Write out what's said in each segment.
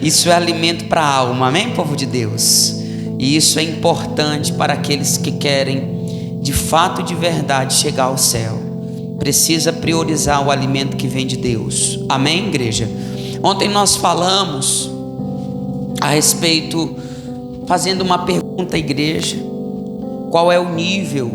Isso é alimento para a alma, amém, povo de Deus? E isso é importante para aqueles que querem, de fato e de verdade, chegar ao céu. Precisa priorizar o alimento que vem de Deus, amém, igreja? Ontem nós falamos a respeito, fazendo uma pergunta à igreja: qual é o nível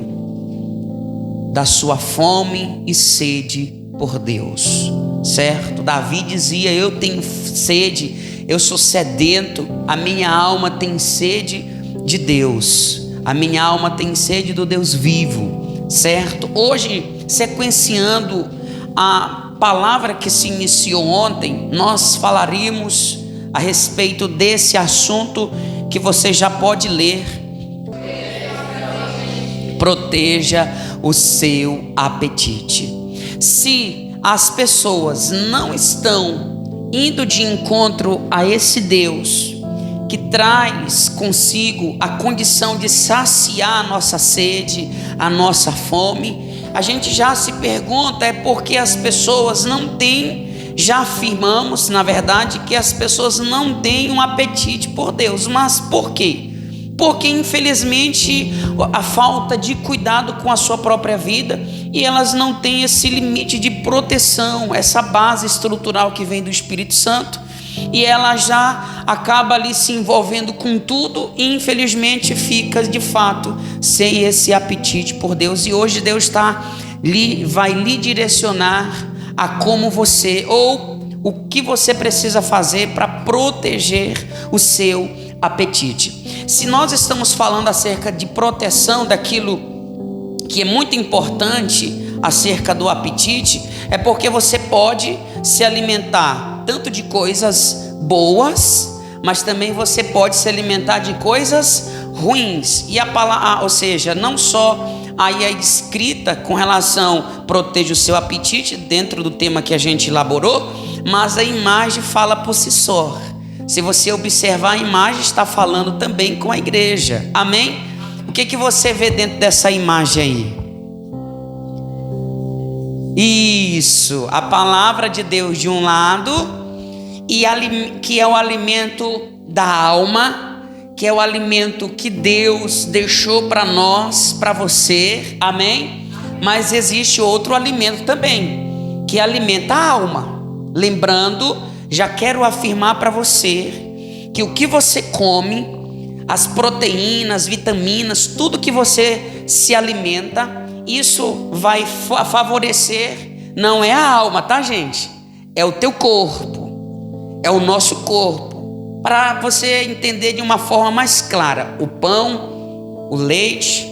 da sua fome e sede por Deus, certo? Davi dizia: eu tenho sede, eu sou sedento, a minha alma tem sede de Deus, a minha alma tem sede do Deus vivo, certo? Hoje, sequenciando a palavra que se iniciou ontem, nós falaríamos a respeito desse assunto que você já pode ler: proteja o seu apetite. Se as pessoas não estão indo de encontro a esse Deus que traz consigo a condição de saciar a nossa sede, a nossa fome, a gente já se pergunta, é porque as pessoas não têm, já afirmamos, na verdade, que as pessoas não têm um apetite por Deus. Mas por quê? Porque infelizmente a falta de cuidado com a sua própria vida, e elas não têm esse limite de proteção, essa base estrutural que vem do Espírito Santo, e ela já acaba ali se envolvendo com tudo e infelizmente fica de fato sem esse apetite por Deus. E hoje Deus vai lhe direcionar a como você, ou o que você precisa fazer para proteger o seu apetite. Se nós estamos falando acerca de proteção daquilo que é muito importante acerca do apetite, é porque você pode se alimentar tanto de coisas boas, mas também você pode se alimentar de coisas ruins. E a palavra, ou seja, não só aí é escrita com relação proteja o seu apetite dentro do tema que a gente elaborou, mas a imagem fala por si só. Se você observar, a imagem está falando também com a igreja, amém? O que você vê dentro dessa imagem aí? Isso, a palavra de Deus de um lado, que é o alimento da alma, que é o alimento que Deus deixou para nós, para você, amém? Mas existe outro alimento também, que alimenta a alma. Lembrando, já quero afirmar para você que o que você come, as proteínas, vitaminas, tudo que você se alimenta, isso vai favorecer, não é a alma, tá, gente? É o teu corpo, é o nosso corpo. Para você entender de uma forma mais clara, o pão, o leite,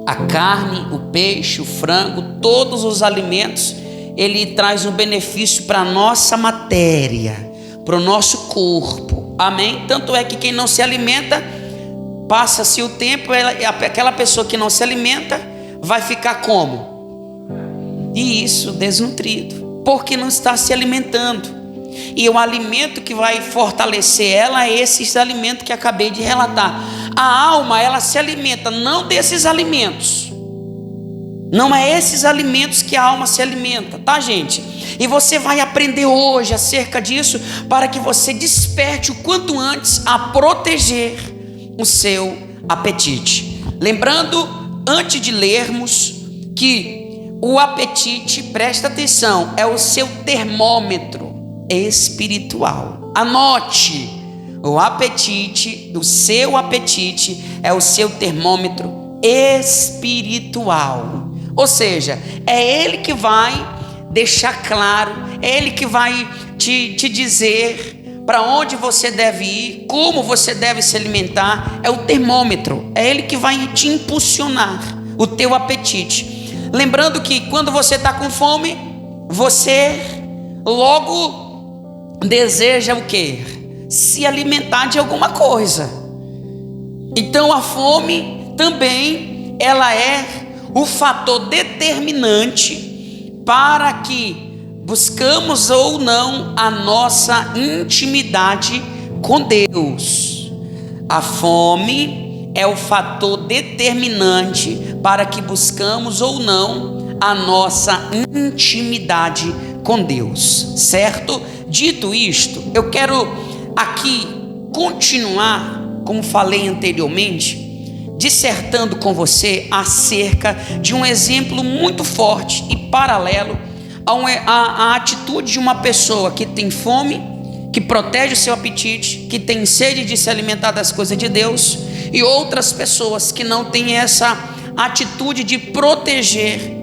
a carne, o peixe, o frango, todos os alimentos, ele traz um benefício para a nossa matéria, para o nosso corpo, amém? Tanto é que quem não se alimenta, passa-se o tempo, aquela pessoa que não se alimenta vai ficar como? E isso, desnutrido, porque não está se alimentando. E o alimento que vai fortalecer ela é esses alimentos que acabei de relatar. A alma, ela se alimenta não desses alimentos, não é esses alimentos que a alma se alimenta, tá, gente? E você vai aprender hoje acerca disso, para que você desperte o quanto antes a proteger o seu apetite. Lembrando, antes de lermos, que o apetite, presta atenção, é o seu termômetro espiritual. Anote, o apetite, o seu apetite é o seu termômetro espiritual. Ou seja, é ele que vai deixar claro, é ele que vai te dizer para onde você deve ir, como você deve se alimentar. É o termômetro, é ele que vai te impulsionar o teu apetite. Lembrando que quando você está com fome, você logo deseja o quê? Se alimentar de alguma coisa. Então a fome também, ela é o fator determinante para que buscamos ou não a nossa intimidade com Deus. A fome é o fator determinante para que buscamos ou não a nossa intimidade com Deus, certo? Dito isto, eu quero aqui continuar, como falei anteriormente, dissertando com você acerca de um exemplo muito forte e paralelo à atitude de uma pessoa que tem fome, que protege o seu apetite, que tem sede de se alimentar das coisas de Deus, e outras pessoas que não têm essa atitude de proteger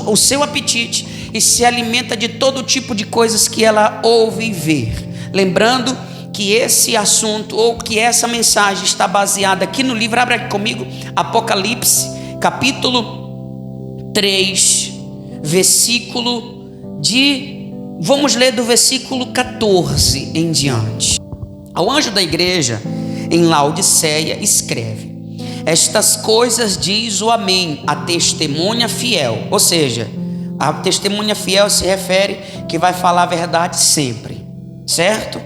o seu apetite e se alimenta de todo tipo de coisas que ela ouve e vê. Lembrando que esse assunto, ou que essa mensagem está baseada aqui no livro, abre aqui comigo, Apocalipse, capítulo 3, vamos ler do versículo 14 em diante. Ao anjo da igreja em Laodiceia escreve: estas coisas diz o Amém, a testemunha fiel. Ou seja, a testemunha fiel se refere que vai falar a verdade sempre, certo?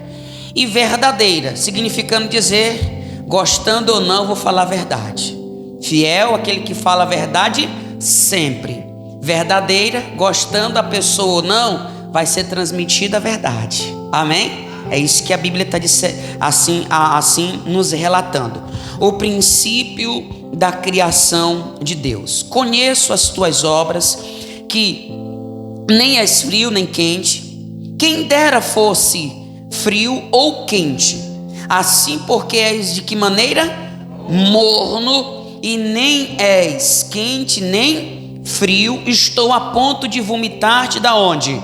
E verdadeira, significando dizer, gostando ou não, vou falar a verdade. Fiel, aquele que fala a verdade sempre. Verdadeira, gostando a pessoa ou não, vai ser transmitida a verdade. Amém? É isso que a Bíblia está assim nos relatando. O princípio da criação de Deus. Conheço as tuas obras, que nem és frio nem quente. Quem dera fosse frio ou quente. Assim, porque és de que maneira? Morno, e nem és quente nem frio, estou a ponto de vomitar-te da onde?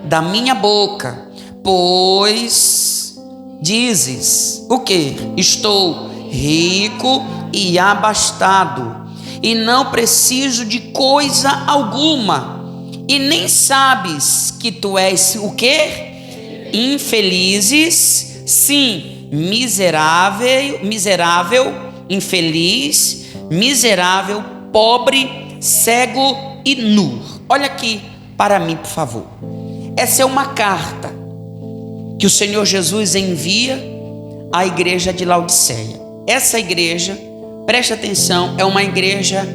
Da minha boca. Pois dizes o que? Estou rico e abastado, e não preciso de coisa alguma, e nem sabes que tu és o que? Infelizes, sim, miserável, infeliz, miserável, pobre, cego e nu. Olha aqui para mim, por favor. Essa é uma carta que o Senhor Jesus envia à igreja de Laodiceia. Essa igreja, preste atenção, é uma igreja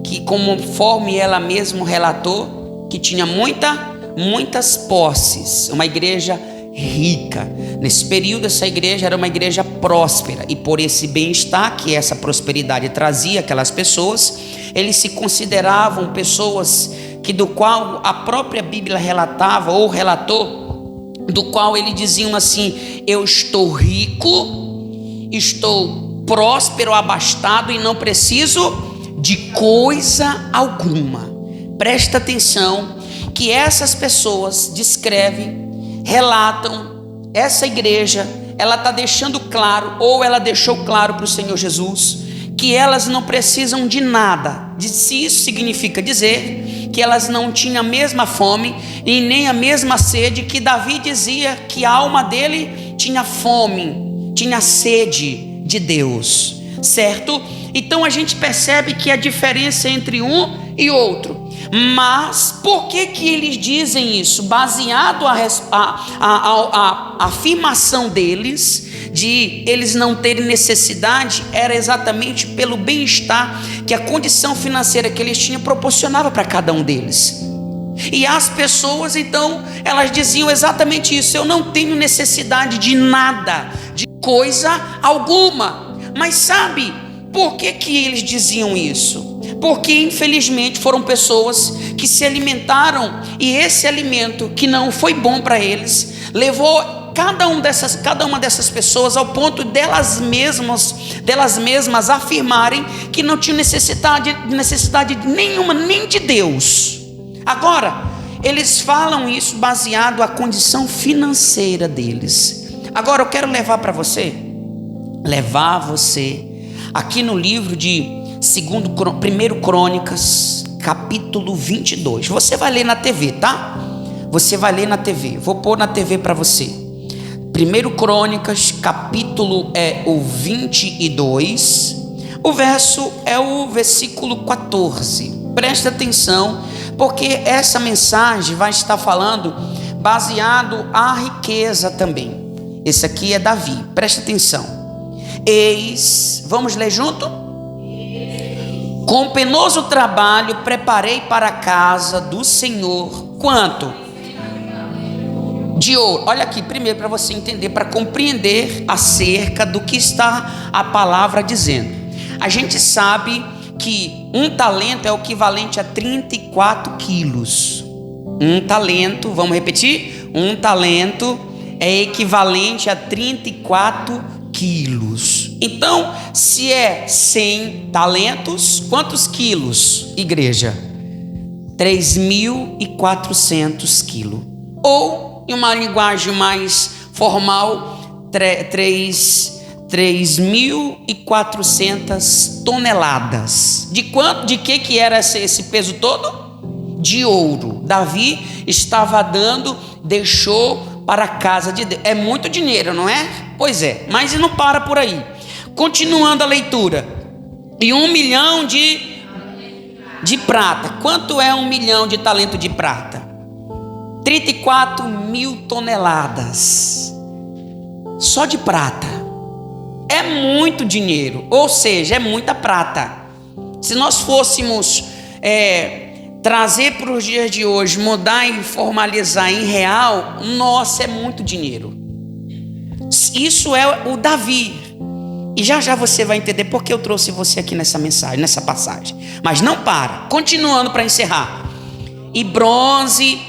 que, conforme ela mesma relatou, que tinha muitas posses, uma igreja rica. Nesse período, essa igreja era uma igreja próspera, e por esse bem-estar que essa prosperidade trazia aquelas pessoas, eles se consideravam pessoas do qual a própria Bíblia relatava ou relatou, do qual eles diziam assim: eu estou rico, estou próspero, abastado, e não preciso de coisa alguma. Presta atenção que essas pessoas descrevem, relatam, essa igreja, ela está deixando claro, ou ela deixou claro para o Senhor Jesus, que elas não precisam de nada. Se isso significa dizer que elas não tinham a mesma fome e nem a mesma sede, que Davi dizia que a alma dele tinha fome, tinha sede de Deus, certo? Então a gente percebe que a diferença entre um e outro. Mas por que eles dizem isso? Baseado a afirmação deles de eles não terem necessidade, era exatamente pelo bem-estar que a condição financeira que eles tinham proporcionava para cada um deles. E as pessoas, então, elas diziam exatamente isso: eu não tenho necessidade de nada, de coisa alguma. Mas sabe por que eles diziam isso? Porque infelizmente foram pessoas que se alimentaram, e esse alimento que não foi bom para eles levou cada uma dessas pessoas ao ponto delas mesmas afirmarem que não tinham necessidade nenhuma, nem de Deus. Agora, eles falam isso baseado à condição financeira deles. Agora eu quero levar você aqui no livro de 1 Crônicas, capítulo 22. Você vai ler na TV, tá? Você vai ler na TV. Vou pôr na TV para você. 1 Crônicas, capítulo é o 22. O verso é o versículo 14. Presta atenção, porque essa mensagem vai estar falando baseado à riqueza também. Esse aqui é Davi. Presta atenção. Eis, vamos ler junto? Com penoso trabalho preparei para a casa do Senhor. Quanto? de ouro. Olha aqui, primeiro para você entender, para compreender acerca do que está a palavra dizendo. A gente sabe que um talento é o equivalente a 34 quilos. Um talento, vamos repetir? Um talento é equivalente a 34 quilos. Então, se é 100 talentos, quantos quilos, igreja? 3.400 quilos. Ou, em uma linguagem mais formal, 3.400 toneladas. De quanto? De que era esse peso todo? De ouro. Davi estava deixou para a casa de Deus. É muito dinheiro, não é? Pois é, mas não para por aí. Continuando a leitura. E 1 milhão de prata. Quanto é 1 milhão de talento de prata? 34.000 toneladas. Só de prata. É muito dinheiro. Ou seja, é muita prata. Se nós fôssemos trazer para os dias de hoje, mudar e formalizar em real, nossa, é muito dinheiro. Isso é o Davi. E já já você vai entender por que eu trouxe você aqui nessa mensagem, nessa passagem. Mas não para. Continuando para encerrar. E bronze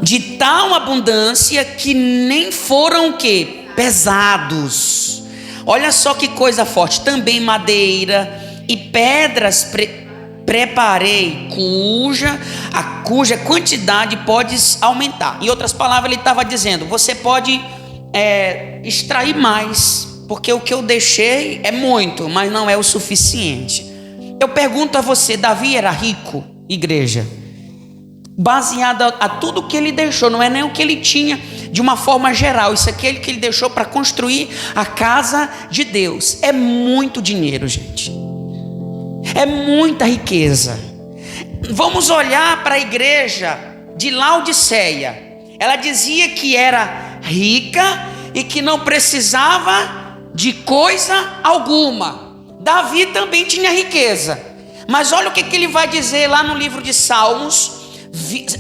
de tal abundância que nem foram o quê? Pesados. Olha só que coisa forte. Também madeira e pedras preparei, cuja quantidade pode aumentar. Em outras palavras, ele estava dizendo: você pode extrair mais, porque o que eu deixei é muito, mas não é o suficiente. Eu pergunto a você, Davi era rico, igreja? Baseado a tudo que ele deixou, não é nem o que ele tinha de uma forma geral. Isso aqui é que ele deixou para construir a casa de Deus. É muito dinheiro, gente. É muita riqueza. Vamos olhar para a igreja de Laodiceia. Ela dizia que era rica e que não precisava de coisa alguma. Davi também tinha riqueza. Mas olha o que ele vai dizer lá no livro de Salmos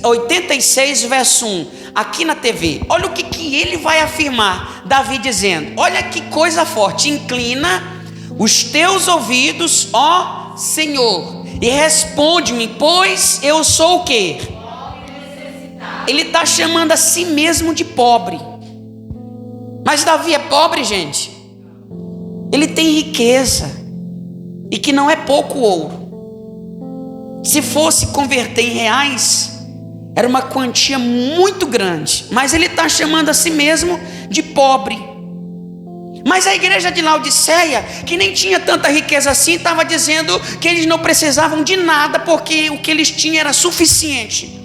86, verso 1, aqui na TV. Olha o que ele vai afirmar, Davi dizendo: olha que coisa forte. Inclina os teus ouvidos, ó Senhor, e responde-me, pois eu sou o quê? Ele está chamando a si mesmo de pobre. Mas Davi é pobre, gente? Ele tem riqueza, e que não é pouco ouro. Se fosse converter em reais, era uma quantia muito grande. Mas ele está chamando a si mesmo de pobre. Mas a igreja de Laodiceia, que nem tinha tanta riqueza assim, estava dizendo que eles não precisavam de nada, porque o que eles tinham era suficiente.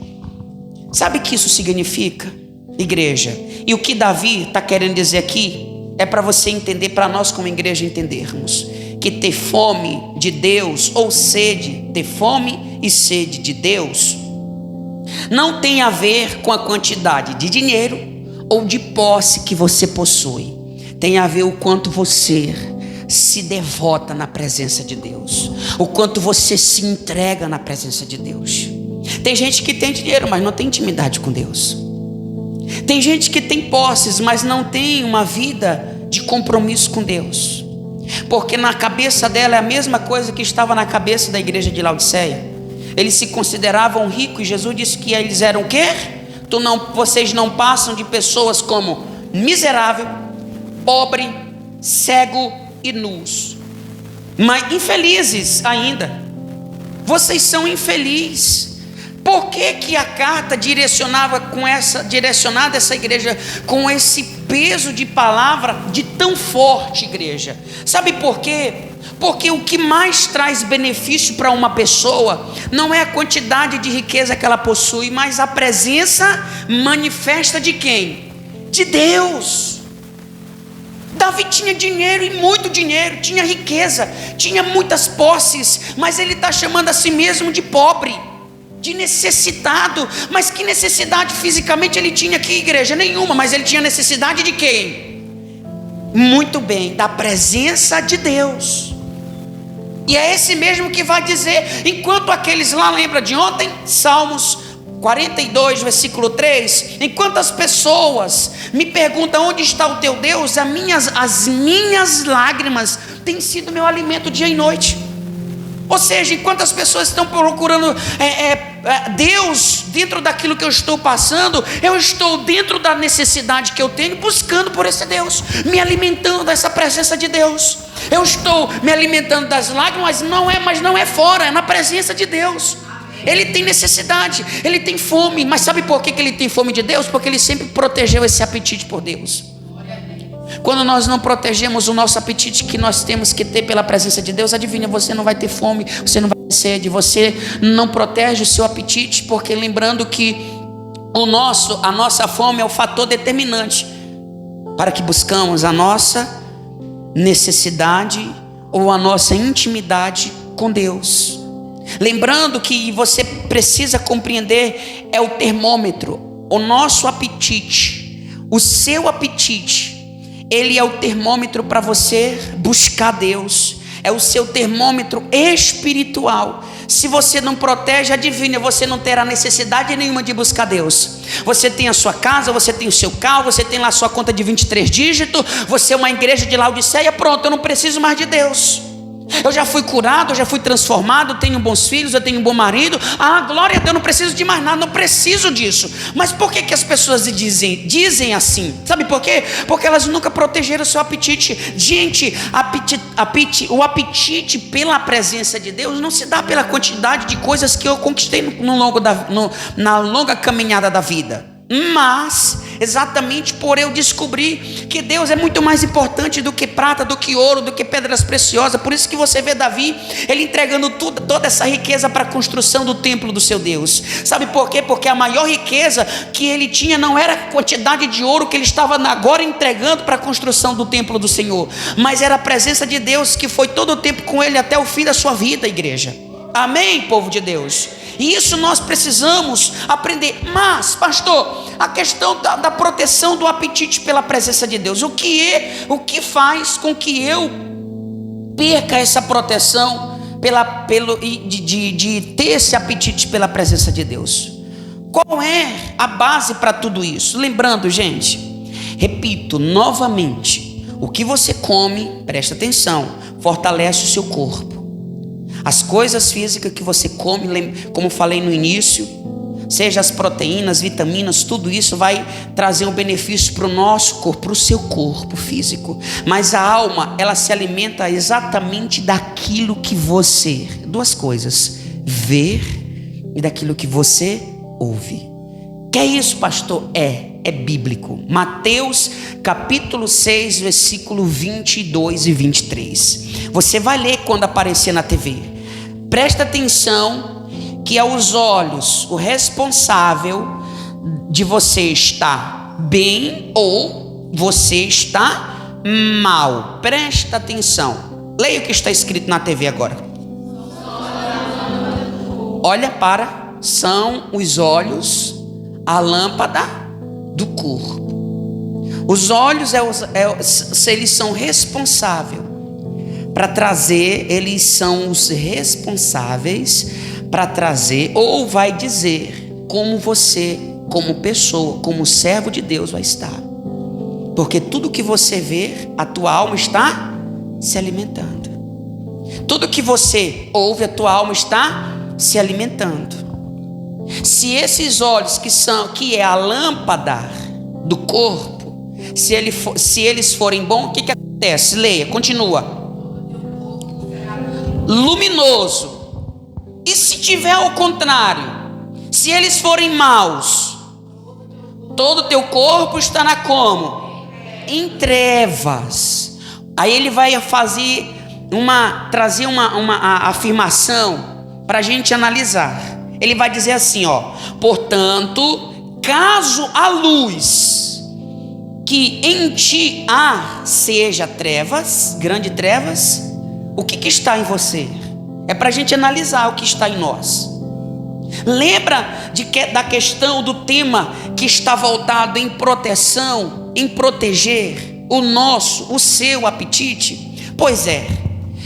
Sabe o que isso significa, igreja? E o que Davi está querendo dizer aqui é para você entender, para nós como igreja entendermos, que ter fome de Deus, ou sede, ter fome e sede de Deus, não tem a ver com a quantidade de dinheiro ou de posse que você possui. Tem a ver o quanto você se devota na presença de Deus, o quanto você se entrega na presença de Deus. Tem gente que tem dinheiro, mas não tem intimidade com Deus. Tem gente que tem posses, mas não tem uma vida de compromisso com Deus, porque na cabeça dela é a mesma coisa que estava na cabeça da igreja de Laodiceia. Eles se consideravam ricos, e Jesus disse que eles eram o quê? Vocês não passam de pessoas como miserável, pobre, cego e nus, mas infelizes ainda. Vocês são infelizes. Por que a carta direcionada essa igreja com esse peso de palavra de tão forte, igreja? Sabe por quê? Porque o que mais traz benefício para uma pessoa não é a quantidade de riqueza que ela possui, mas a presença manifesta de quem? De Deus. Davi tinha dinheiro, e muito dinheiro, tinha riqueza, tinha muitas posses, mas ele está chamando a si mesmo de pobre, de necessitado. Mas que necessidade fisicamente ele tinha aqui, igreja? Nenhuma. Mas ele tinha necessidade de quem? Muito bem, da presença de Deus. E é esse mesmo que vai dizer, enquanto aqueles lá, lembra de ontem? Salmos 42, versículo 3, enquanto as pessoas me perguntam onde está o teu Deus, as minhas lágrimas têm sido meu alimento dia e noite. Ou seja, enquanto as pessoas estão procurando Deus dentro daquilo que eu estou passando, eu estou dentro da necessidade que eu tenho, buscando por esse Deus, me alimentando dessa presença de Deus. Eu estou me alimentando das lágrimas, mas não é fora, é na presença de Deus. Ele tem necessidade, ele tem fome, mas sabe por que ele tem fome de Deus? Porque ele sempre protegeu esse apetite por Deus. Quando nós não protegemos o nosso apetite que nós temos que ter pela presença de Deus, adivinha, você não vai ter fome, você não vai ter sede, você não protege o seu apetite, porque lembrando que a nossa fome é o fator determinante para que buscamos a nossa necessidade ou a nossa intimidade com Deus. Lembrando que você precisa compreender, é o termômetro, o nosso apetite, o seu apetite, ele é o termômetro para você buscar Deus, é o seu termômetro espiritual. Se você não protege, adivinha, você não terá necessidade nenhuma de buscar Deus. Você tem a sua casa, você tem o seu carro, você tem lá a sua conta de 23 dígitos, você é uma igreja de Laodiceia, pronto, eu não preciso mais de Deus. Eu já fui curado, eu já fui transformado, tenho bons filhos, eu tenho um bom marido. Glória a Deus, não preciso de mais nada, não preciso disso. Mas por que as pessoas dizem assim? Sabe por quê? Porque elas nunca protegeram o seu apetite. Gente, o apetite pela presença de Deus não se dá pela quantidade de coisas que eu conquistei na longa caminhada da vida, mas exatamente por eu descobrir que Deus é muito mais importante do que prata, do que ouro, do que pedras preciosas. Por isso que você vê Davi, ele entregando toda essa riqueza para a construção do templo do seu Deus. Sabe por quê? Porque a maior riqueza que ele tinha não era a quantidade de ouro que ele estava agora entregando para a construção do templo do Senhor, mas era a presença de Deus que foi todo o tempo com ele até o fim da sua vida, igreja. Amém, povo de Deus? E isso nós precisamos aprender. Mas, pastor, a questão da proteção do apetite pela presença de Deus, o que faz com que eu perca essa proteção de ter esse apetite pela presença de Deus? Qual é a base para tudo isso? Lembrando, gente, repito novamente, o que você come, presta atenção, fortalece o seu corpo. As coisas físicas que você come, como falei no início, seja as proteínas, vitaminas, tudo isso vai trazer um benefício para o nosso corpo, para o seu corpo físico. Mas a alma, ela se alimenta exatamente daquilo que você, duas coisas, ver e daquilo que você ouve. Que é isso, pastor? É bíblico. Mateus capítulo 6, versículo 22 e 23. Você vai ler quando aparecer na TV. Presta atenção que aos olhos o responsável de você estar bem ou você está mal. Presta atenção. Leia o que está escrito na TV agora. Olha são os olhos a lâmpada do corpo. Os olhos eles são responsáveis para trazer, eles são os responsáveis para trazer, ou vai dizer como você, como pessoa, como servo de Deus vai estar. Porque tudo que você vê, a tua alma está se alimentando. Tudo que você ouve, a tua alma está se alimentando. Se esses olhos que é a lâmpada do corpo, se eles forem bons, o que acontece? Leia, continua. Luminoso. E se tiver ao contrário, se eles forem maus, todo o teu corpo estará como? Em trevas. Aí ele vai trazer uma afirmação para a gente analisar. Ele vai dizer assim, portanto, caso a luz que em ti seja trevas, grande trevas, o que está em você? É para a gente analisar o que está em nós. Lembra da questão do tema que está voltado em proteção, em proteger o seu apetite? Pois é,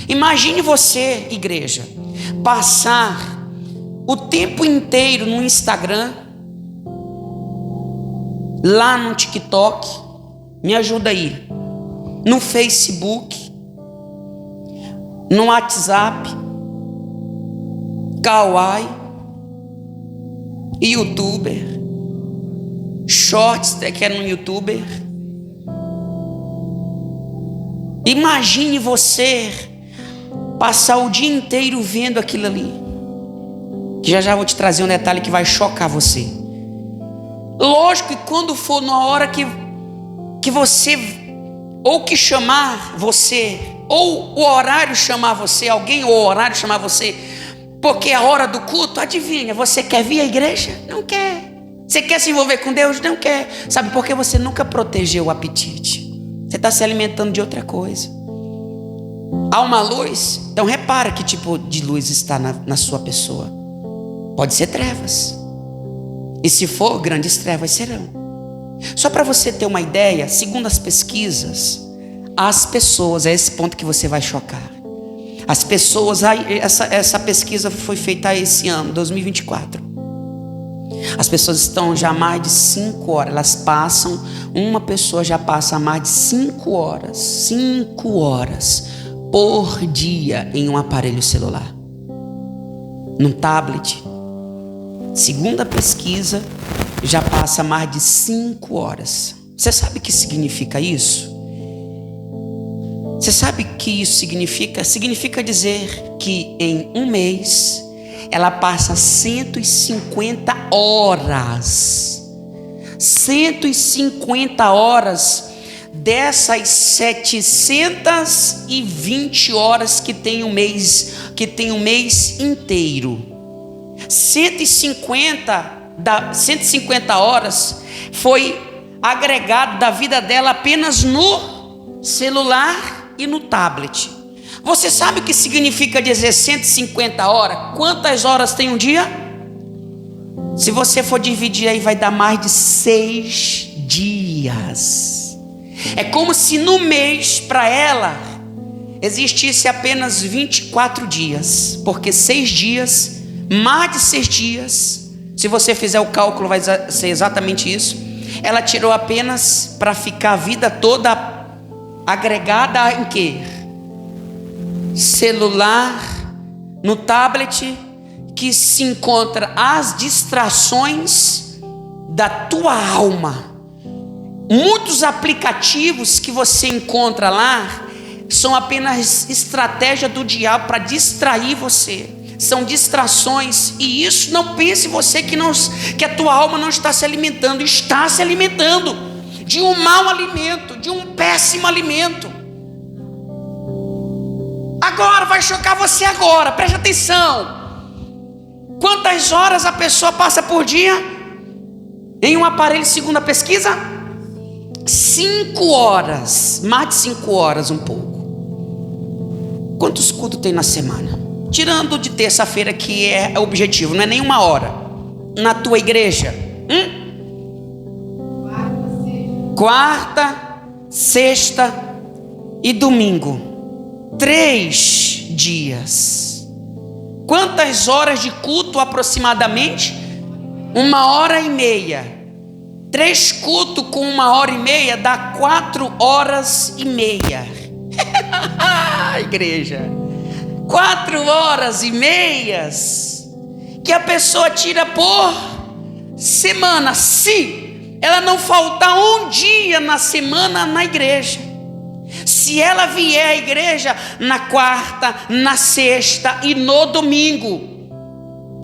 imagine você, igreja, passar o tempo inteiro no Instagram, lá no TikTok, me ajuda aí, no Facebook, no WhatsApp, Kawaii, YouTuber, Shorts, que é no YouTuber. Imagine você passar o dia inteiro vendo aquilo ali, que já vou te trazer um detalhe que vai chocar você. Lógico que quando for na hora que você, ou que chamar você, ou o horário chamar você, alguém ou o horário chamar você, porque é a hora do culto, adivinha, você quer vir à igreja? Não quer. Você quer se envolver com Deus? Não quer. Sabe por que você nunca protegeu o apetite? Você está se alimentando de outra coisa. Há uma luz, então repara que tipo de luz está na sua pessoa. Pode ser trevas, e se for, grandes trevas serão. Só para você ter uma ideia, segundo as pesquisas, as pessoas, é esse ponto que você vai chocar. As pessoas, essa pesquisa foi feita esse ano, 2024. As pessoas estão já mais de 5 horas, elas passam, uma pessoa já passa mais de 5 horas por dia em um aparelho celular, num tablet. Segundo a pesquisa, já passa mais de 5 horas. Você sabe o que significa isso? Você sabe o que isso significa? Significa dizer que em um mês ela passa 150 horas. 150 horas dessas 720 horas que tem um mês inteiro. 150 horas foi agregado da vida dela apenas no celular e no tablet. Você sabe o que significa dizer 150 horas? Quantas horas tem um dia? Se você for dividir aí, vai dar mais de 6 dias. É como se no mês, para ela, existisse apenas 24 dias. Porque 6 dias, mais de 6 dias, se você fizer o cálculo, vai ser exatamente isso. Ela tirou apenas para ficar a vida toda agregada em quê? Celular, no tablet, que se encontra as distrações da tua alma. Muitos aplicativos que você encontra lá são apenas estratégia do diabo para distrair você. São distrações, e isso, não pense você que a tua alma não está se alimentando. Está se alimentando de um mau alimento, de um péssimo alimento. Agora vai chocar você agora, preste atenção. Quantas horas a pessoa passa por dia em um aparelho, segundo a pesquisa? 5 horas, mais de 5 horas um pouco. Quantos cultos tem na semana? Tirando de terça-feira, que é o objetivo, não é nem 1 hora. Na tua igreja? Quarta, sexta e domingo. 3 dias. Quantas horas de culto aproximadamente? 1h30. 3 cultos com 1h30 dá 4h30. Igreja, 4h30 que a pessoa tira por semana, se ela não faltar um dia na semana na igreja. Se ela vier à igreja na quarta, na sexta e no domingo,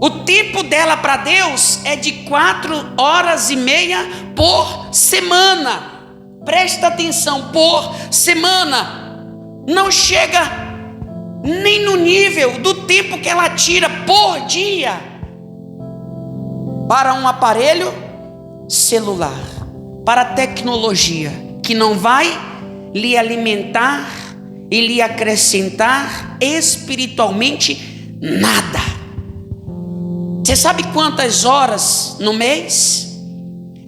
o tempo dela para Deus é de 4h30 por semana. Presta atenção, por semana. Não chega nem no nível do tempo que ela tira por dia para um aparelho celular, para a tecnologia, que não vai lhe alimentar e lhe acrescentar espiritualmente nada. Você sabe quantas horas no mês?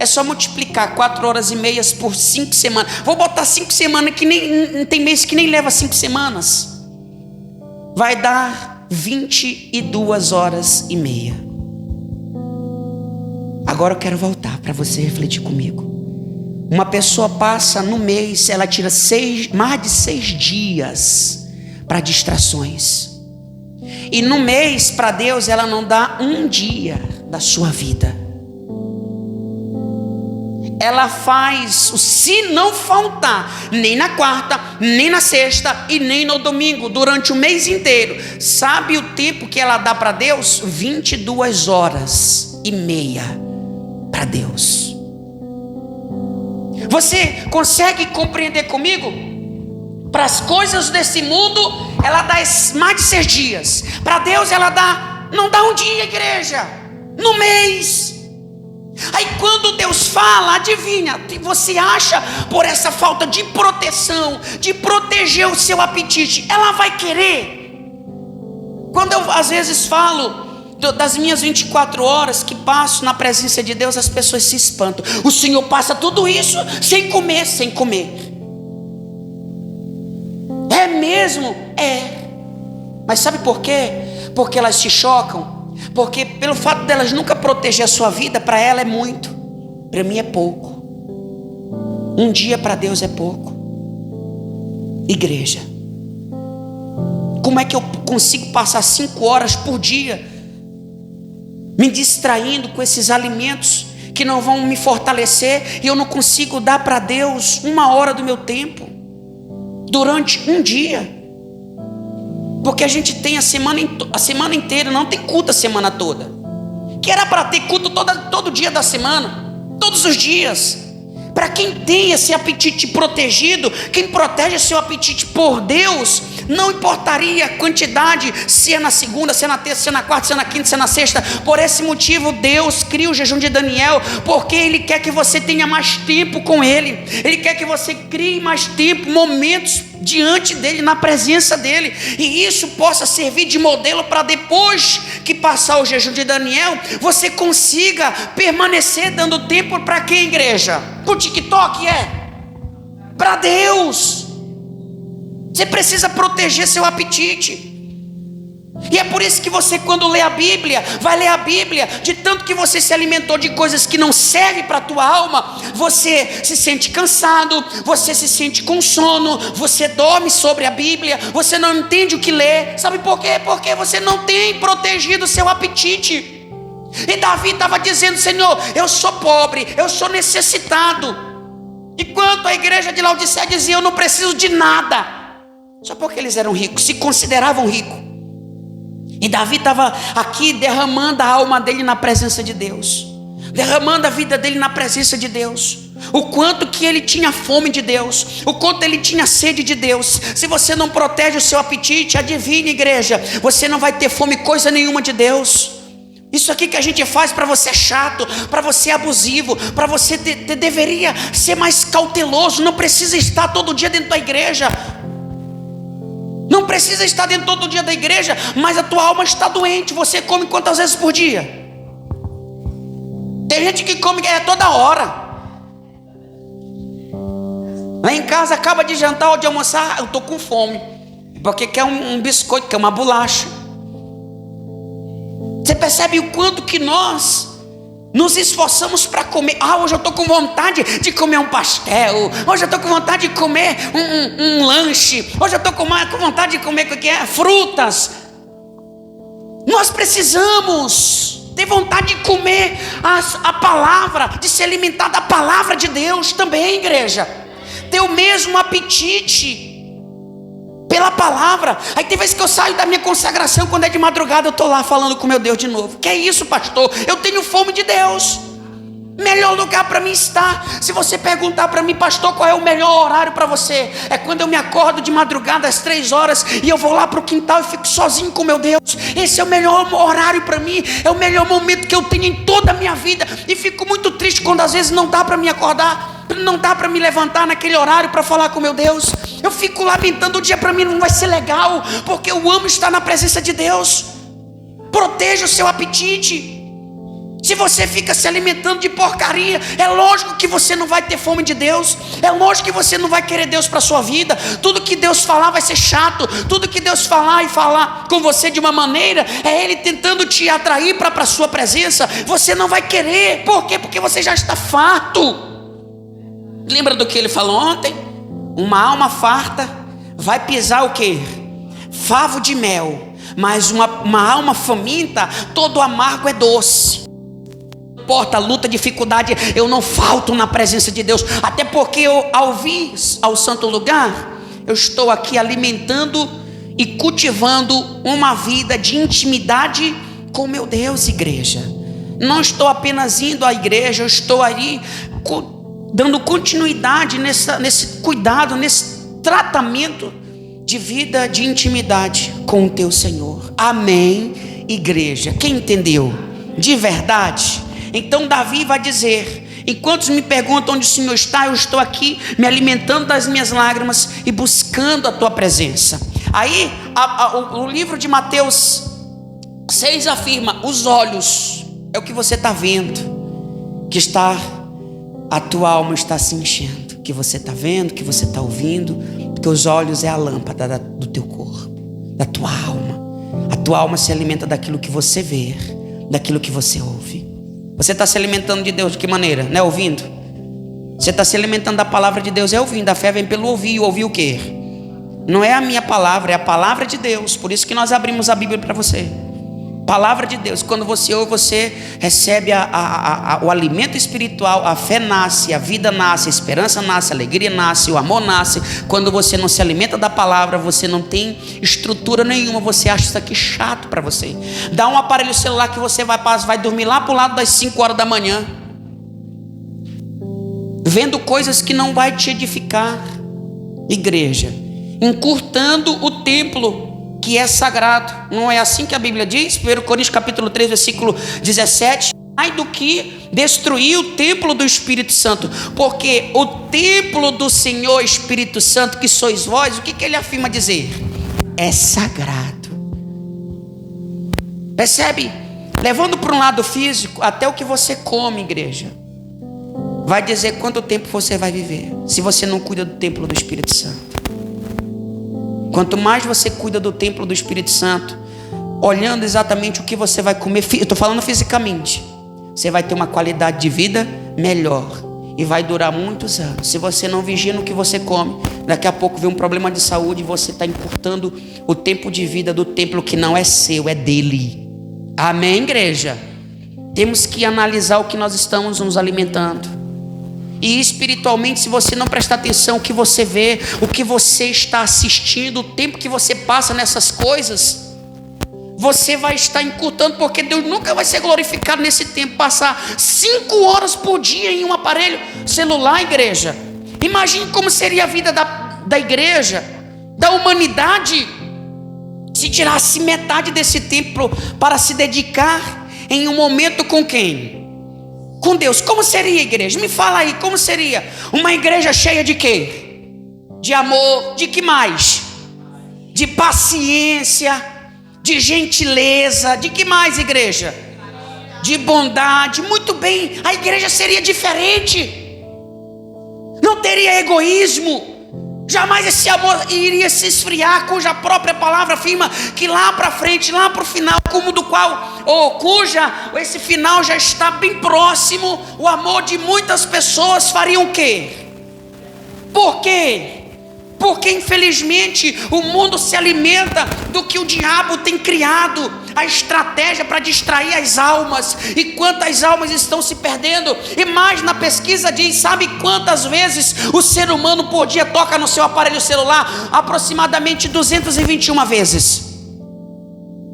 É só multiplicar 4h30 por 5 semanas. Vou botar 5 semanas, que nem tem mês que nem leva 5 semanas. Vai dar 22h30. Agora eu quero voltar para você refletir comigo. Uma pessoa passa no mês, ela tira mais de 6 dias para distrações. E no mês, para Deus, ela não dá um dia da sua vida. Ela faz o se não faltar, nem na quarta, nem na sexta e nem no domingo, durante o mês inteiro. Sabe o tempo que ela dá para Deus? 22 horas e meia para Deus. Você consegue compreender comigo? Para as coisas desse mundo, ela dá mais de 6 dias. Para Deus, ela não dá um dia, igreja, no mês. Aí quando Deus fala, adivinha, você acha por essa falta de proteção, de proteger o seu apetite, ela vai querer? Quando eu às vezes falo das minhas 24 horas que passo na presença de Deus, as pessoas se espantam. O Senhor passa tudo isso sem comer, sem comer. É mesmo? É. Mas sabe por quê? Porque elas se chocam. Porque pelo fato delas nunca proteger a sua vida, para ela é muito, para mim é pouco. Um dia para Deus é pouco. Igreja, como é que eu consigo passar 5 horas por dia me distraindo com esses alimentos que não vão me fortalecer, e eu não consigo dar para Deus 1 hora do meu tempo durante um dia? Porque a gente tem a semana inteira, não tem culto a semana toda. Que era para ter culto todo dia da semana, todos os dias. Para quem tem esse apetite protegido, quem protege seu apetite por Deus, não importaria a quantidade, se é na segunda, se é na terça, se é na quarta, se é na quinta, se é na sexta. Por esse motivo Deus cria o jejum de Daniel, porque Ele quer que você tenha mais tempo com Ele. Ele quer que você crie mais tempo, momentos diante dEle, na presença dEle. E isso possa servir de modelo para depois que passar o jejum de Daniel, você consiga permanecer dando tempo para quem, igreja? Para o TikTok? Para Deus. Você precisa proteger seu apetite. E é por isso que você, quando lê a Bíblia, vai ler a Bíblia, de tanto que você se alimentou de coisas que não servem para a tua alma, você se sente cansado, você se sente com sono, você dorme sobre a Bíblia, você não entende o que lê. Sabe por quê? Porque você não tem protegido o seu apetite. E Davi estava dizendo: Senhor, eu sou pobre, eu sou necessitado. Enquanto a igreja de Laodiceia dizia: eu não preciso de nada. Só porque eles eram ricos, se consideravam ricos. E Davi estava aqui derramando a alma dele na presença de Deus, derramando a vida dele na presença de Deus. O quanto que ele tinha fome de Deus, o quanto ele tinha sede de Deus. Se você não protege o seu apetite, adivinha, igreja, você não vai ter fome coisa nenhuma de Deus. Isso aqui que a gente faz para você é chato, para você é abusivo, para você deveria ser mais cauteloso. Não precisa estar todo dia dentro da igreja. Não precisa estar dentro todo dia da igreja, mas a tua alma está doente. Você come quantas vezes por dia? Tem gente que come toda hora. Lá em casa acaba de jantar ou de almoçar, eu estou com fome, porque quer um biscoito, quer uma bolacha. Você percebe o quanto que nós nos esforçamos para comer? Hoje eu estou com vontade de comer um pastel. Hoje eu estou com vontade de comer um lanche. Hoje eu estou com vontade de comer frutas. Nós precisamos ter vontade de comer a palavra, de se alimentar da palavra de Deus também, igreja. Ter o mesmo apetite pela palavra. Aí tem vezes que eu saio da minha consagração, quando é de madrugada eu estou lá falando com meu Deus de novo. Que é isso, pastor? Eu tenho fome de Deus. Melhor lugar para mim estar. Se você perguntar para mim: pastor, qual é o melhor horário para você? É quando eu me acordo de madrugada às 3 horas e eu vou lá para o quintal e fico sozinho com meu Deus. Esse é o melhor horário para mim. É o melhor momento que eu tenho em toda a minha vida. E fico muito triste quando às vezes não dá para me acordar, não dá para me levantar naquele horário para falar com meu Deus. Eu fico lamentando, o dia para mim não vai ser legal, porque eu amo estar na presença de Deus. Proteja o seu apetite. Se você fica se alimentando de porcaria, é lógico que você não vai ter fome de Deus. É lógico que você não vai querer Deus para a sua vida. Tudo que Deus falar vai ser chato. Tudo que Deus falar e falar com você de uma maneira, é Ele tentando te atrair para a sua presença. Você não vai querer. Por quê? Porque você já está farto. Lembra do que ele falou ontem? Uma alma farta vai pisar o quê? Favo de mel. Mas uma alma faminta, todo amargo é doce. Não importa, luta, dificuldade, eu não falto na presença de Deus. Até porque ao vir ao santo lugar, eu estou aqui alimentando e cultivando uma vida de intimidade com meu Deus, igreja. Não estou apenas indo à igreja, eu estou aí dando continuidade nesse cuidado, nesse tratamento de vida de intimidade com o teu Senhor. Amém, igreja? Quem entendeu? De verdade? Então Davi vai dizer: enquanto me perguntam onde o Senhor está, eu estou aqui me alimentando das minhas lágrimas e buscando a tua presença. Aí o livro de Mateus 6 afirma: os olhos é o que você está vendo, que a tua alma está se enchendo, que você está vendo, que você está ouvindo, porque os olhos é a lâmpada do teu corpo, da tua alma. A tua alma se alimenta daquilo que você vê, daquilo que você ouve. Você está se alimentando de Deus de que maneira? Não é ouvindo? Você está se alimentando da palavra de Deus, é ouvindo. A fé vem pelo ouvir. E ouvir o quê? Não é a minha palavra, é a palavra de Deus. Por isso que nós abrimos a Bíblia para você. Palavra de Deus. Quando você ouve, você recebe o alimento espiritual. A fé nasce, a vida nasce, a esperança nasce, a alegria nasce, o amor nasce. Quando você não se alimenta da palavra, você não tem estrutura nenhuma. Você acha isso aqui chato para você. Dá um aparelho celular que você vai dormir lá para o lado das 5 horas da manhã, vendo coisas que não vai te edificar. Igreja, encurtando o templo que é sagrado. Não é assim que a Bíblia diz? 1 Coríntios capítulo 3, versículo 17: mais do que destruir o templo do Espírito Santo, porque o templo do Senhor Espírito Santo, que sois vós, o que ele afirma dizer? É sagrado. Percebe? Levando para um lado físico, até o que você come, igreja, vai dizer quanto tempo você vai viver, se você não cuida do templo do Espírito Santo. Quanto mais você cuida do templo do Espírito Santo, olhando exatamente o que você vai comer, eu estou falando fisicamente, você vai ter uma qualidade de vida melhor e vai durar muitos anos. Se você não vigia no que você come, daqui a pouco vem um problema de saúde e você está encurtando o tempo de vida do templo que não é seu, é dele. Amém, igreja? Temos que analisar o que nós estamos nos alimentando. E espiritualmente, se você não prestar atenção, o que você vê, o que você está assistindo, o tempo que você passa nessas coisas, você vai estar encurtando, porque Deus nunca vai ser glorificado nesse tempo. Passar 5 horas por dia em um aparelho celular, igreja. Imagine como seria a vida da igreja, da humanidade, se tirasse metade desse tempo para se dedicar em um momento com quem? Com Deus. Como seria a igreja? Me fala aí, como seria? Uma igreja cheia de quê? De amor, de que mais? De paciência, de gentileza, de que mais, igreja? De bondade. Muito bem, a igreja seria diferente. Não teria egoísmo. Jamais esse amor iria se esfriar, cuja própria palavra afirma que lá para frente, lá para o final, como do qual, cuja esse final já está bem próximo, o amor de muitas pessoas faria o quê? Por quê? Porque infelizmente o mundo se alimenta do que o diabo tem criado, a estratégia para distrair as almas. E quantas almas estão se perdendo? E mais, na pesquisa diz, sabe quantas vezes o ser humano por dia toca no seu aparelho celular? Aproximadamente 221 vezes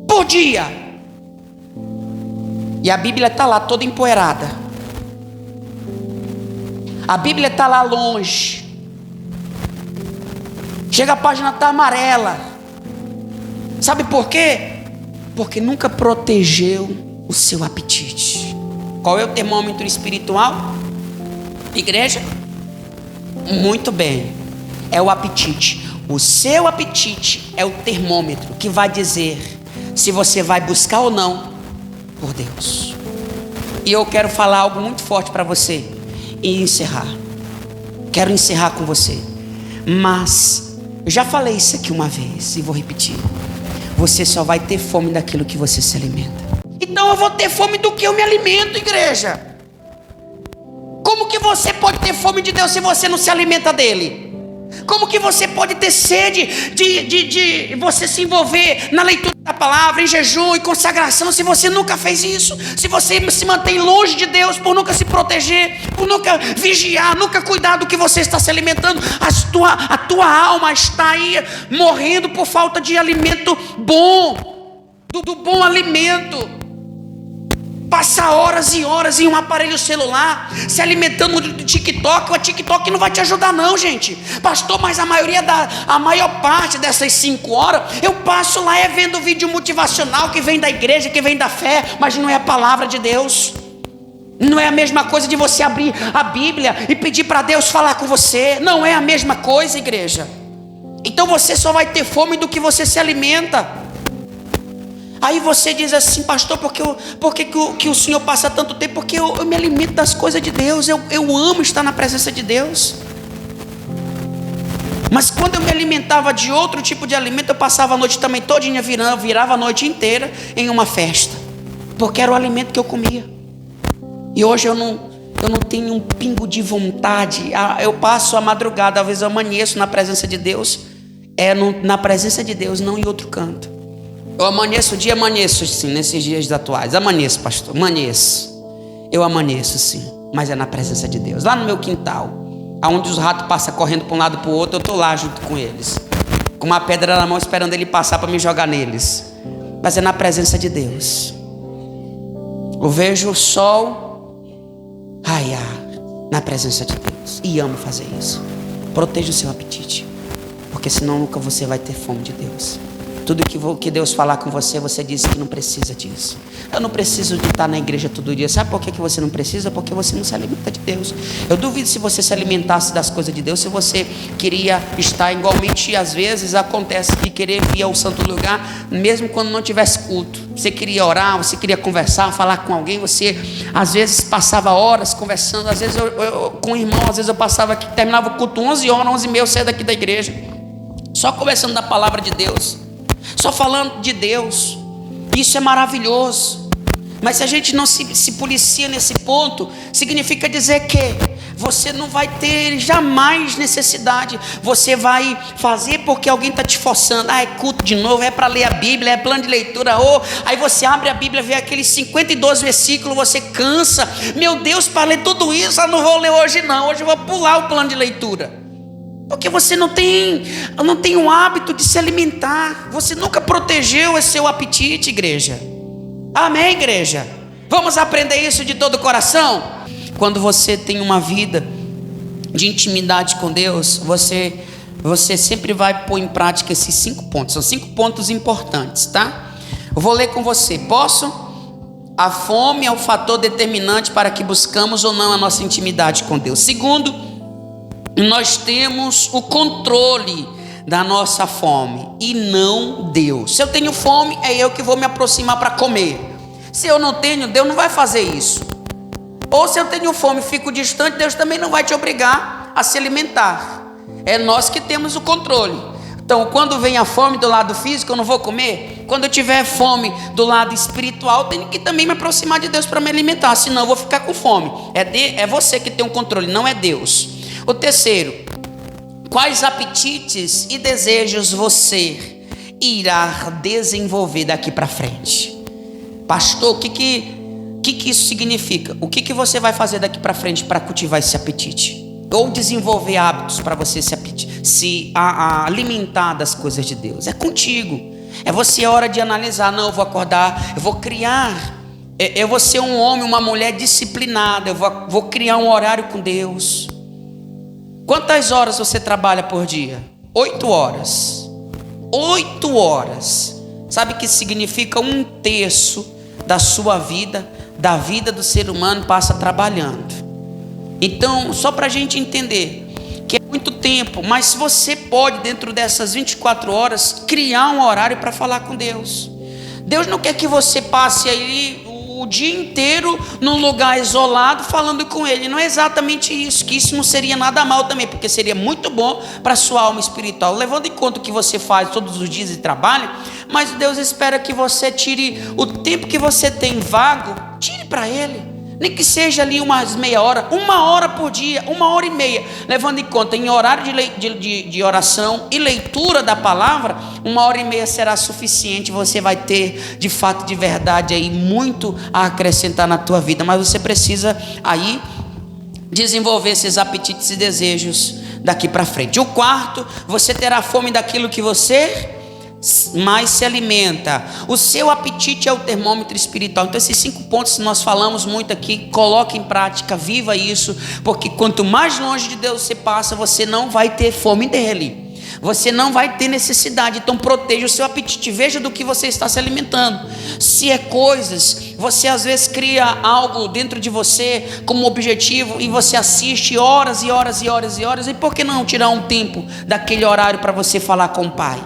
por dia. E a Bíblia está lá toda empoeirada, a Bíblia está lá longe. Chega, a página está amarela. Sabe por quê? Porque nunca protegeu o seu apetite. Qual é o termômetro espiritual? Igreja? Muito bem, é o apetite. O seu apetite é o termômetro que vai dizer se você vai buscar ou não por Deus. E eu quero falar algo muito forte para você e encerrar. Quero encerrar com você. Mas eu já falei isso aqui uma vez e vou repetir. Você só vai ter fome daquilo que você se alimenta. Então eu vou ter fome do que eu me alimento, igreja. Como que você pode ter fome de Deus se você não se alimenta dele? Como que você pode ter sede de você se envolver na leitura da palavra, em jejum e consagração, se você nunca fez isso? Se você se mantém longe de Deus por nunca se proteger, por nunca vigiar, nunca cuidar do que você está se alimentando, a tua alma está aí morrendo por falta de alimento bom, do bom alimento. Passa horas e horas em um aparelho celular, se alimentando do TikTok. O TikTok não vai te ajudar não, gente. Pastor, mas a maior parte dessas 5 horas, eu passo lá vendo vídeo motivacional que vem da igreja, que vem da fé, mas não é a palavra de Deus. Não é a mesma coisa de você abrir a Bíblia e pedir para Deus falar com você. Não é a mesma coisa, igreja. Então você só vai ter fome do que você se alimenta. Aí você diz assim: pastor, por que o senhor passa tanto tempo? Porque eu me alimento das coisas de Deus, eu amo estar na presença de Deus. Mas quando eu me alimentava de outro tipo de alimento, eu passava a noite também todinha virava a noite inteira em uma festa, porque era o alimento que eu comia. E hoje eu não tenho um pingo de vontade. Eu passo a madrugada, às vezes eu amanheço na presença de Deus, na presença de Deus, não em outro canto. Eu amanheço sim, nesses dias atuais. Amanheço, pastor, eu amanheço sim, mas é na presença de Deus. Lá no meu quintal, aonde os ratos passam correndo para um lado para o outro, eu estou lá junto com eles, com uma pedra na mão, esperando ele passar para me jogar neles. Mas é na presença de Deus. Eu vejo o sol raiar na presença de Deus, e amo fazer isso. Proteja o seu apetite, porque senão nunca você vai ter fome de Deus. Tudo que Deus falar com você, você diz que não precisa disso. Eu não preciso de estar na igreja todo dia. Sabe por que você não precisa? Porque você não se alimenta de Deus. Eu duvido se você se alimentasse das coisas de Deus, se você queria estar igualmente. Às vezes acontece de querer vir ao santo lugar, mesmo quando não tivesse culto. Você queria orar, você queria conversar, falar com alguém. Você às vezes passava horas conversando. Às vezes eu com o irmão, às vezes eu passava aqui, terminava o culto 11 horas, 11h30, eu saía daqui da igreja, só conversando da palavra de Deus, só falando de Deus. Isso é maravilhoso. Mas se a gente não se policia nesse ponto, significa dizer que você não vai ter jamais necessidade. Você vai fazer porque alguém está te forçando. É culto de novo, é para ler a Bíblia, é plano de leitura. Aí você abre a Bíblia, vê aqueles 52 versículos, você cansa. Meu Deus, para ler tudo isso, eu não vou ler hoje não. Hoje eu vou pular o plano de leitura. Porque você não tem o hábito de se alimentar. Você nunca protegeu esse seu apetite, igreja. Amém, igreja? Vamos aprender isso de todo o coração? Quando você tem uma vida de intimidade com Deus, você sempre vai pôr em prática esses 5 pontos. São 5 pontos importantes, tá? Eu vou ler com você. Posso? A fome é o fator determinante para que buscamos ou não a nossa intimidade com Deus. Segundo, nós temos o controle da nossa fome e não Deus. Se eu tenho fome, é eu que vou me aproximar para comer. Se eu não tenho, Deus não vai fazer isso. Ou se eu tenho fome e fico distante, Deus também não vai te obrigar a se alimentar. É nós que temos o controle. Então, quando vem a fome do lado físico, eu não vou comer. Quando eu tiver fome do lado espiritual, eu tenho que também me aproximar de Deus para me alimentar, senão eu vou ficar com fome. É você que tem o controle, não é Deus. O terceiro, quais apetites e desejos você irá desenvolver daqui para frente? Pastor, o que isso significa? O que você vai fazer daqui para frente para cultivar esse apetite? Ou desenvolver hábitos para você se alimentar das coisas de Deus? É contigo. É você a hora de analisar. Não, eu vou acordar, eu vou criar. Eu vou ser um homem, uma mulher disciplinada. Eu vou criar um horário com Deus. Quantas horas você trabalha por dia? 8 horas. 8 horas. Sabe o que significa? 1/3 da sua vida, da vida do ser humano, passa trabalhando. Então, só para a gente entender que é muito tempo, mas você pode, dentro dessas 24 horas, criar um horário para falar com Deus. Deus não quer que você passe aí o dia inteiro num lugar isolado falando com Ele. Não é exatamente isso, que isso não seria nada mal também, porque seria muito bom para a sua alma espiritual, levando em conta o que você faz todos os dias e trabalha. Mas Deus espera que você tire o tempo que você tem vago, tire para Ele. Nem que seja ali umas meia hora, 1 hora por dia, 1 hora e meia, levando em conta em horário de oração e leitura da palavra, 1 hora e meia será suficiente. Você vai ter de fato, de verdade aí muito a acrescentar na tua vida, mas você precisa aí desenvolver esses apetites e desejos daqui para frente. O quarto, você terá fome daquilo que você mais se alimenta. O seu apetite é o termômetro espiritual. Então esses 5 pontos que nós falamos muito aqui, coloque em prática, viva isso, porque quanto mais longe de Deus você passa, você não vai ter fome dele, você não vai ter necessidade. Então proteja o seu apetite, veja do que você está se alimentando. Se é coisas, você às vezes cria algo dentro de você como objetivo e você assiste horas e horas e horas e horas, e por que não tirar um tempo daquele horário para você falar com o Pai?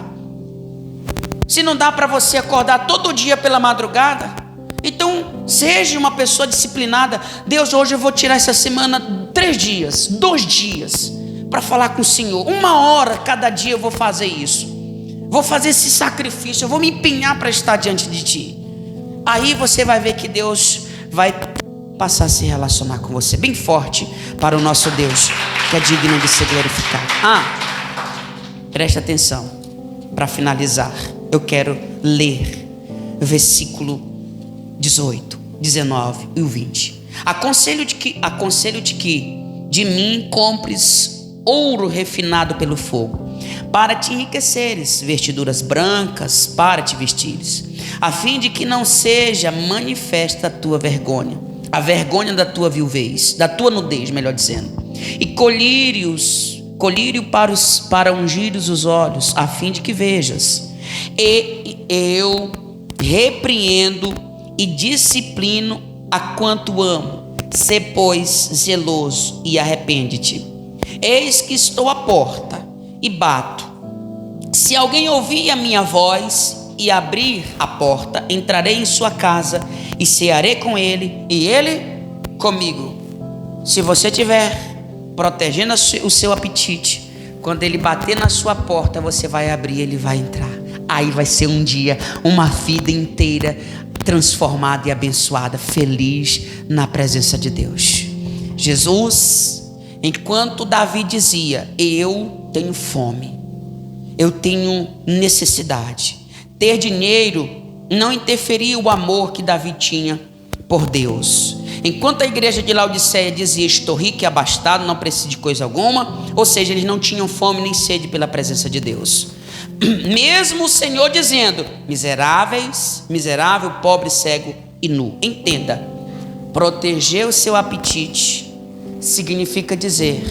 Se não dá para você acordar todo dia pela madrugada, então seja uma pessoa disciplinada. Deus, hoje eu vou tirar essa semana 3 dias, 2 dias para falar com o Senhor. 1 hora cada dia eu vou fazer isso, vou fazer esse sacrifício, eu vou me empenhar para estar diante de Ti. Aí você vai ver que Deus vai passar a se relacionar com você bem forte para o nosso Deus, que é digno de ser glorificado. Preste atenção, para finalizar eu quero ler o versículo 18, 19 e o 20. Aconselho-te que de mim compres ouro refinado pelo fogo, para te enriqueceres, vestiduras brancas para te vestires, a fim de que não seja manifesta a tua vergonha, a vergonha da tua viuvez, da tua nudez, melhor dizendo, e colírio para ungires os olhos, a fim de que vejas. E eu repreendo e disciplino a quanto amo. Sê, pois, zeloso e arrepende-te. Eis que estou à porta e bato. Se alguém ouvir a minha voz e abrir a porta, entrarei em sua casa e cearei com ele e ele comigo. Se você estiver protegendo o seu apetite, quando ele bater na sua porta, você vai abrir, ele vai entrar. Aí vai ser um dia, uma vida inteira transformada e abençoada, feliz na presença de Deus. Jesus, enquanto Davi dizia: eu tenho fome, eu tenho necessidade, ter dinheiro não interferia o amor que Davi tinha por Deus. Enquanto a igreja de Laodiceia dizia: estou rico e abastado, não preciso de coisa alguma, ou seja, eles não tinham fome nem sede pela presença de Deus. Mesmo o Senhor dizendo: miserável, pobre, cego e nu. Entenda, proteger o seu apetite significa dizer,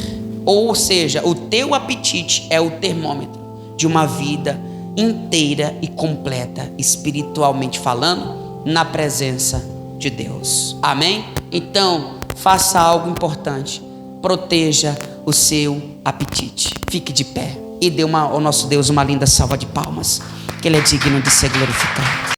ou seja, o teu apetite é o termômetro de uma vida inteira e completa, espiritualmente falando, na presença de Deus. Amém? Então, faça algo importante, proteja o seu apetite. Fique de pé e dê ao nosso Deus uma linda salva de palmas, que Ele é digno de ser glorificado.